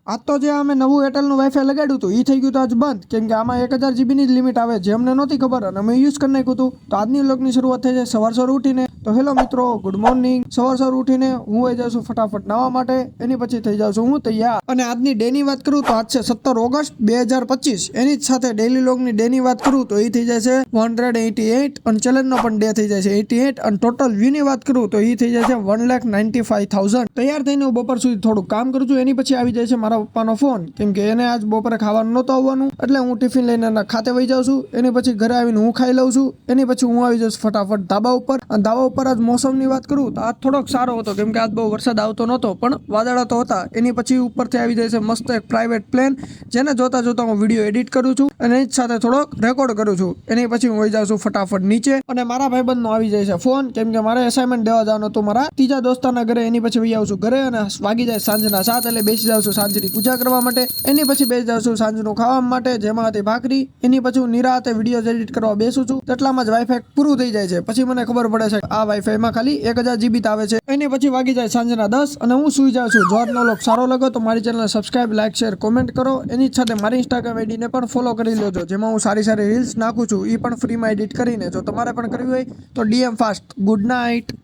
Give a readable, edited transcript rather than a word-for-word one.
આજ તો જે અમે નવું એરટેલનું વાઈફાઈ લગાડ્યું હતું એ થઈ ગયું તો આજ બંધ, કેમ કે આમાં 1000 જીબીની જ લિમિટ આવે, જે અમને નહોતી ખબર અને અમે યુઝ કરી નાખ્યું હતું. તો આજની વ્લોગની શરૂઆત થઈ જાય સવાર ઉઠીને. તો હેલો મિત્રો, ગુડ મોર્નિંગ. સવાર ઉઠીને હું આવી જાઉં છું ફટાફટ નાવા માટે, એની પછી થઈ જાઉં છું હું તૈયાર. અને આજની ડેની વાત કરું તો આજ છે 17 ઓગસ્ટ 2025. એની જ સાથે ડેલી વ્લોગની ડેની વાત કરું તો એ થઈ જાય છે 188 અને ચેલેન્જનો પણ ડે થઈ જાય છે 88 અને ટોટલ વ્યૂની વાત કરું તો એ થઈ જાય છે 1,95,000. તૈયાર થઈને હું બપોર સુધી થોડું કામ કરું છું, એની પછી આવી જાય છે મારા પપ્પાનો ફોન, કેમ કે એને આજ બપોરે ખાવાનું નહોતું આવવાનું એટલે હું ટિફિન લઈને એના ખાતે વહી જાઉં છું. એની પછી ઘરે આવીને હું ખાઈ લઉં છું. એની પછી હું આવી જાઉં ફટાફટ ધાબા ઉપર. અને ધાબા ઉપર આજ મોસમની વાત કરું તો આજ થોડોક સારો હતો, કેમ કે આજ બહુ વરસાદ આવતો નહોતો પણ વાદળા તો હતા. એની પછી ઉપરથી આવી જાય છે મસ્ત એક પ્રાઇવેટ પ્લેન, જેને જોતા હું વિડીયો એડિટ કરું છું અને એ જ સાથે થોડોક રેકોર્ડ કરું છું. એની પછી હું વહી જાઉં છું ફટાફટ નીચે અને મારા ભાઈબંધનો આવી જાય છે ફોન, કેમ કે મારે અસાઇનમેન્ટ દેવા જવાનું હતું મારા ત્રીજા દોસ્તારના ઘરે. એની પછી વહી આવું છું ઘરે અને વાગી જાય સાંજના 7 એટલે બેસી જાઉં છું સાંજની પૂજા કરવા માટે. એની પછી બેસી જાઉં છું સાંજનું ખાવા માટે, જેમાં હતી ભાખરી. એની પછી હું નિરાતે વિડીયો એડિટ કરવા બેસું છું, તેટલામાં જ વાઈફાઈ પૂરું થઈ જાય છે. પછી મને ખબર પડે છે આ વાઈફાઈમાં ખાલી 1000 જીબી આવે છે. એની પછી વાગી જાય સાંજના 10 અને હું સુઈ જાઉં છું. જો આજનો વ્લોગ સારો લાગ્યો તો મારી ચેનલને સબસ્ક્રાઇબ, લાઈક, શેર, કોમેન્ટ કરો. એની સાથે મારી ઇન્સ્ટાગ્રામ આઈડીને પણ ફોલો કરી લેજો, જેમાં હું સારી રીલ્સ નાખું છું, એ પણ ફ્રીમાં એડિટ કરીને. જો તમારે પણ કરવી હોય તો DM ફાસ્ટ. Good night.